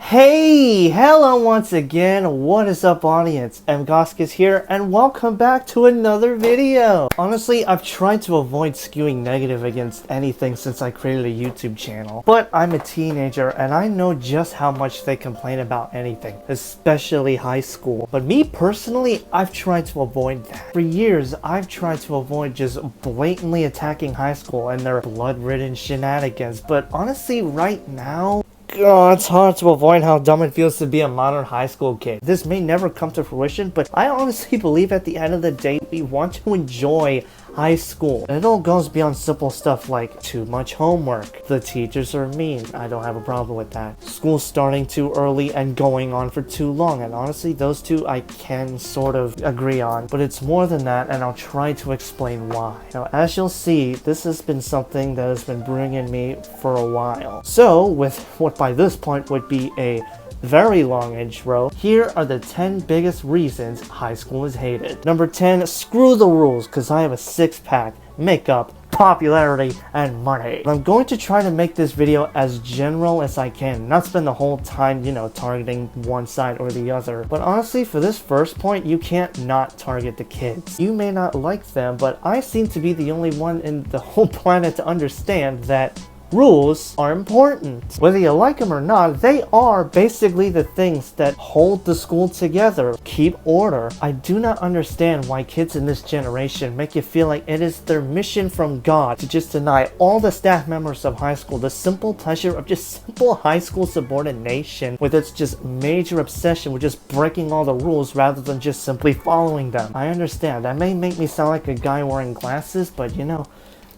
Hey, hello once again. What is up, audience? Mgoskis here, and welcome back to another video. Honestly, I've tried to avoid skewing negative against anything since I created a YouTube channel, but I'm a teenager and I know just how much they complain about anything, especially high school. But me personally, I've tried to avoid that. For years, I've tried to avoid just blatantly attacking high school and their blood-ridden shenanigans, but honestly, right now, it's hard to avoid how dumb it feels to be a modern high school kid. This may never come to fruition, but I honestly believe at the end of the day, we want to enjoy high school. And it all goes beyond simple stuff like too much homework. The teachers are mean. I don't have a problem with that. School starting too early and going on for too long. And honestly, those two I can sort of agree on. But it's more than that, and I'll try to explain why. Now, as you'll see, this has been something that has been brewing in me for a while. So, with what by this point would be a very long intro, here are the 10 biggest reasons high school is hated. Number 10, screw the rules, because I have a six-pack, makeup, popularity, and money. I'm going to try to make this video as general as I can, not spend the whole time, targeting one side or the other. But honestly, for this first point, you can't not target the kids. You may not like them, but I seem to be the only one in the whole planet to understand that rules are important. Whether you like them or not, they are basically the things that hold the school together, keep order. I do not understand why kids in this generation make you feel like it is their mission from God to just deny all the staff members of high school the simple pleasure of just simple high school subordination, with its just major obsession with just breaking all the rules rather than just simply following them. I understand, that may make me sound like a guy wearing glasses, but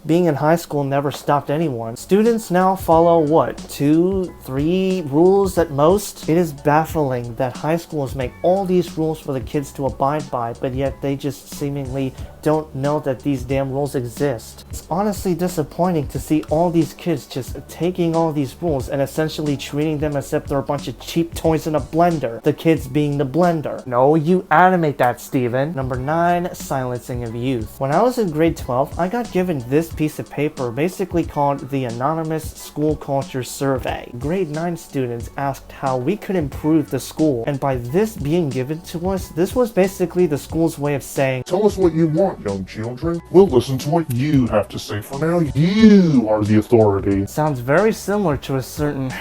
being in high school never stopped anyone. Students now follow, what, 2, 3 rules at most? It is baffling that high schools make all these rules for the kids to abide by, but yet they just seemingly don't know that these damn rules exist. It's honestly disappointing to see all these kids just taking all these rules and essentially treating them as if they're a bunch of cheap toys in a blender. The kids being the blender. No, you animate that, Steven. Number 9, silencing of youth. When I was in grade 12, I got given this piece of paper basically called the Anonymous School Culture Survey. Grade 9 students asked how we could improve the school, and by this being given to us, this was basically the school's way of saying, tell us what you want, young children. We'll listen to what you have to say. For now, you are the authority. Sounds very similar to a certain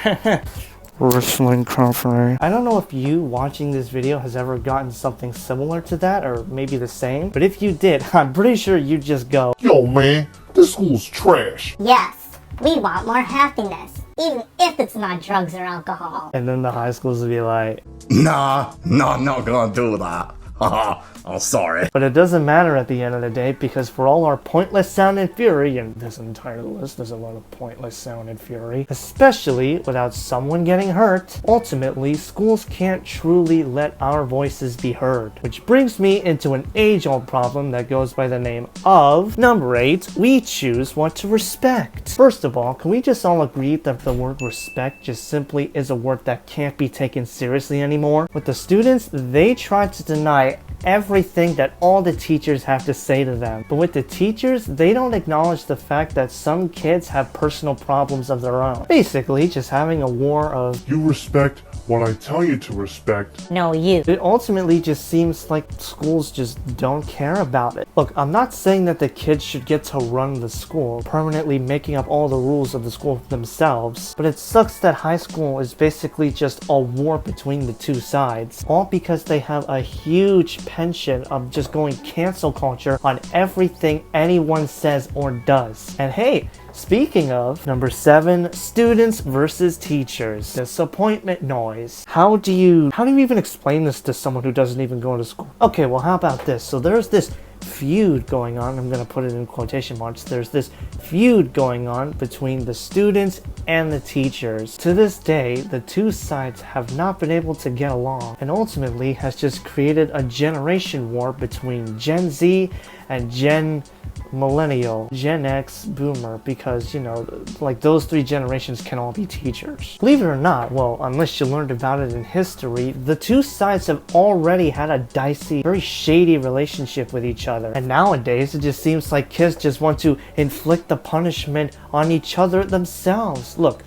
wrestling company. I don't know if you watching this video has ever gotten something similar to that, or maybe the same, but if you did, I'm pretty sure you'd just go, yo man, this school's trash. Yes, we want more happiness, even if it's not drugs or alcohol. And then the high schools would be like, Nah, I'm not gonna do that. Haha, I'm sorry. But it doesn't matter at the end of the day, because for all our pointless sound and fury, and this entire list, there's a lot of pointless sound and fury, especially without someone getting hurt, ultimately, schools can't truly let our voices be heard. Which brings me into an age-old problem that goes by the name of, number 8, we choose what to respect. First of all, can we just all agree that the word respect just simply is a word that can't be taken seriously anymore? With the students, they try to deny everything that all the teachers have to say to them. But with the teachers, they don't acknowledge the fact that some kids have personal problems of their own. Basically, just having a war of, You respect what I tell you to respect. No, you. it ultimately just seems like schools just don't care about it. Look, I'm not saying that the kids should get to run the school, permanently making up all the rules of the school themselves, but it sucks that high school is basically just a war between the two sides, all because they have a huge penchant of just going cancel culture on everything anyone says or does. And hey, speaking of, number 7, students versus teachers. Disappointment noise. How do you even explain this to someone who doesn't even go to school? Okay, well, how about this? So there's this feud going on, I'm gonna put it in quotation marks, there's this feud going on between the students and the teachers. To this day, the two sides have not been able to get along, and ultimately has just created a generation war between Gen Z and Gen Millennial, Gen X, Boomer, because, you know, like those three generations can all be teachers. Believe it or not, well, unless you learned about it in history, the two sides have already had a dicey, very shady relationship with each other. And nowadays, it just seems like kids just want to inflict the punishment on each other themselves. Look,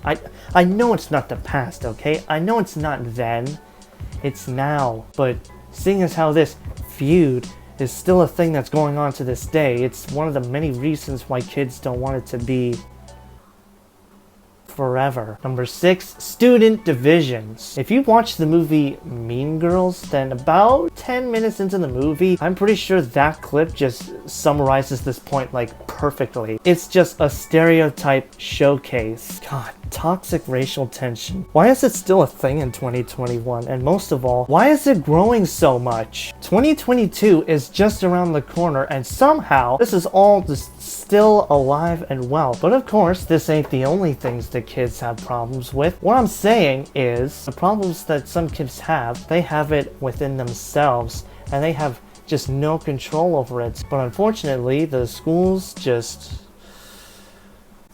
I know it's not the past, okay? I know it's not then, it's now. But seeing as how this feud is still a thing that's going on to this day, it's one of the many reasons why kids don't want it to be forever. Number 6, student divisions. If you watch the movie Mean Girls, then about 10 minutes into the movie, I'm pretty sure that clip just summarizes this point like perfectly. It's just a stereotype showcase. God, toxic racial tension. Why is it still a thing in 2021? And most of all, why is it growing so much? 2022 is just around the corner, and somehow this is all just still alive and well. But of course, this ain't the only things that kids have problems with. What I'm saying is, the problems that some kids have, they have it within themselves, and they have just no control over it. But unfortunately, the schools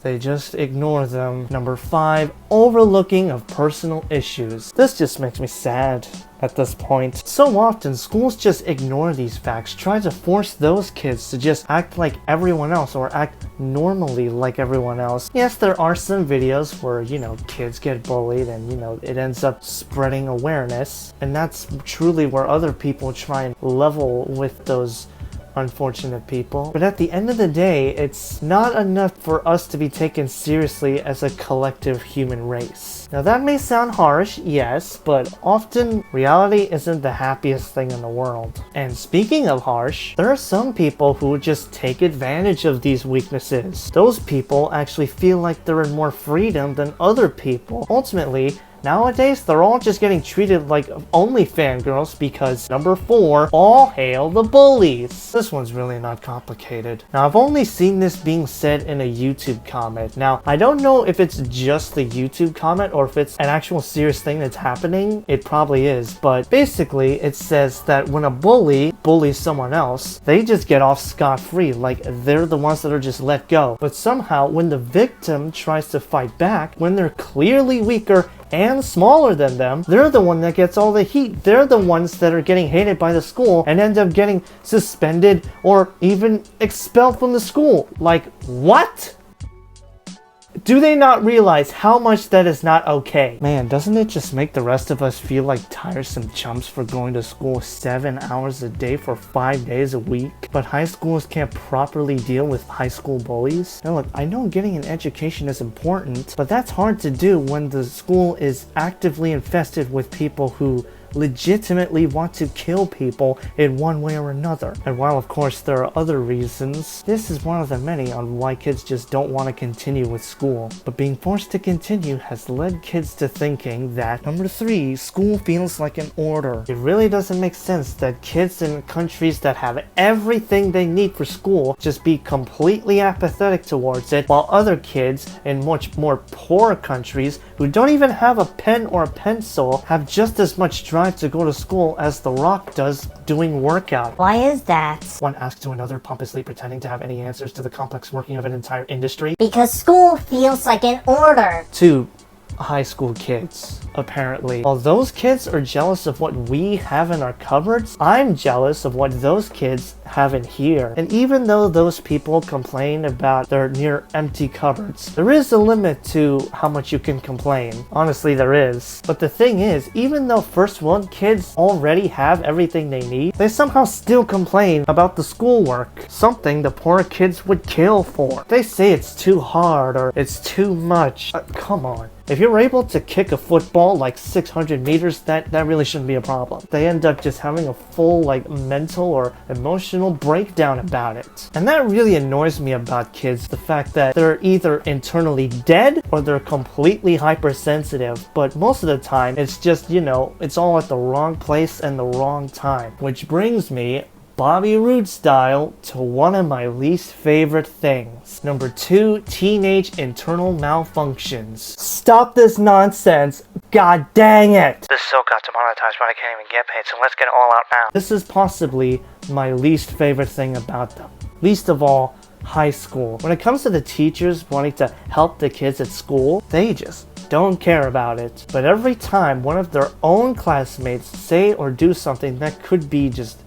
they just ignore them. Number 5, overlooking of personal issues. This just makes me sad at this point. So often, schools just ignore these facts, try to force those kids to just act like everyone else or act normally like everyone else. Yes, there are some videos where, you know, kids get bullied and, you know, it ends up spreading awareness. And that's truly where other people try and level with those unfortunate people. But at the end of the day, it's not enough for us to be taken seriously as a collective human race. Now that may sound harsh, yes, but often reality isn't the happiest thing in the world. And speaking of harsh, there are some people who just take advantage of these weaknesses. Those people actually feel like they're in more freedom than other people. Ultimately, nowadays, they're all just getting treated like only fangirls because number 4, all hail the bullies. This one's really not complicated. Now, I've only seen this being said in a YouTube comment. Now, I don't know if it's just the YouTube comment or if it's an actual serious thing that's happening. It probably is, but basically it says that when a bully bullies someone else, they just get off scot-free, like they're the ones that are just let go. But somehow, when the victim tries to fight back, when they're clearly weaker and smaller than them, they're the one that gets all the heat. They're the ones that are getting hated by the school and end up getting suspended or even expelled from the school. Like, what? Do they not realize how much that is not okay? Man, doesn't it just make the rest of us feel like tiresome chumps for going to school 7 hours a day for 5 days a week? But high schools can't properly deal with high school bullies? Now look, I know getting an education is important, but that's hard to do when the school is actively infested with people who legitimately want to kill people in one way or another. And while of course there are other reasons, this is one of the many on why kids just don't want to continue with school. But being forced to continue has led kids to thinking that number 3, school feels like an order. It really doesn't make sense that kids in countries that have everything they need for school just be completely apathetic towards it, while other kids in much more poor countries who don't even have a pen or a pencil have just as much drive to go to school as The Rock does doing workout. Why is that? One asks to another, pompously pretending to have any answers to the complex working of an entire industry. Because school feels like an order. 2 high school kids, apparently. While those kids are jealous of what we have in our cupboards, I'm jealous of what those kids have in here. And even though those people complain about their near empty cupboards, there is a limit to how much you can complain. Honestly, there is. But the thing is, even though first world kids already have everything they need, they somehow still complain about the schoolwork, something the poor kids would kill for. They say it's too hard or it's too much. Come on. If you're able to kick a football like 600 meters, that really shouldn't be a problem. They end up just having a full like mental or emotional breakdown about it. And that really annoys me about kids, the fact that they're either internally dead or they're completely hypersensitive. But most of the time, it's just, you know, it's all at the wrong place and the wrong time. Which brings me, Bobby Roode style, to one of my least favorite things. Number 2, teenage internal malfunctions. Stop this nonsense. God dang it. This so got demonetized, but I can't even get paid, so let's get it all out now. This is possibly my least favorite thing about them. least of all high school. When it comes to the teachers wanting to help the kids at school, they just don't care about it. But every time one of their own classmates say or do something that could be just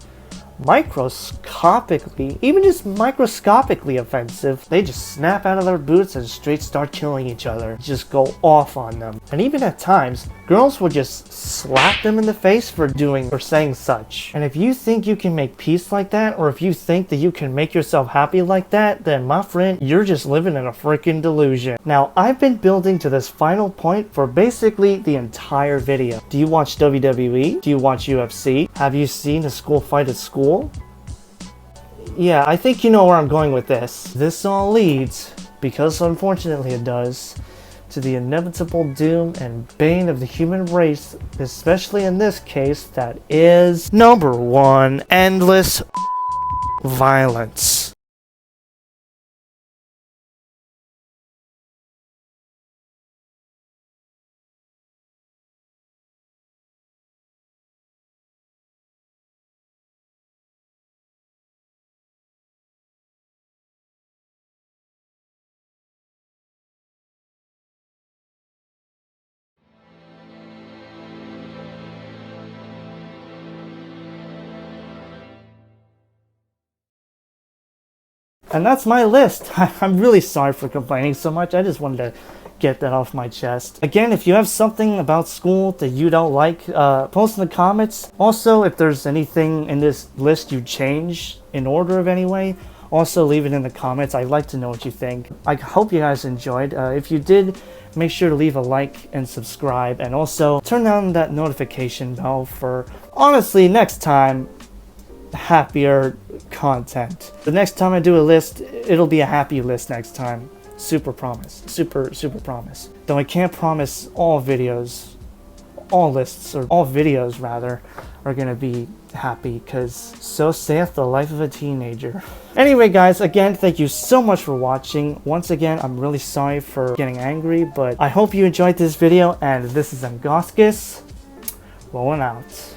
microscopically, even just microscopically offensive, they just snap out of their boots and straight start killing each other. Just go off on them. And even at times, girls will just slap them in the face for doing or saying such. And if you think you can make peace like that, or if you think that you can make yourself happy like that, then my friend, you're just living in a freaking delusion. Now, I've been building to this final point for basically the entire video. Do you watch WWE? Do you watch UFC? Have you seen a school fight at school? Yeah, I think you know where I'm going with this. This all leads, because unfortunately it does, to the inevitable doom and bane of the human race, especially in this case, that is number one, endless violence. And that's my list. I'm really sorry for complaining so much. I just wanted to get that off my chest. Again, if you have something about school that you don't like, post in the comments. Also, if there's anything in this list you change in order of any way, also leave it in the comments. I'd like to know what you think. I hope you guys enjoyed. If you did, make sure to leave a like and subscribe, and also turn on that notification bell for, honestly, next time, happier content. The next time I do a list, it'll be a happy list next time. Super promise. Super promise. Though I can't promise all videos, all lists, or all videos rather, are gonna be happy, because so saith the life of a teenager. Anyway guys, again, thank you so much for watching. Once again, I'm really sorry for getting angry, but I hope you enjoyed this video, and this is Mgoskis, rolling out.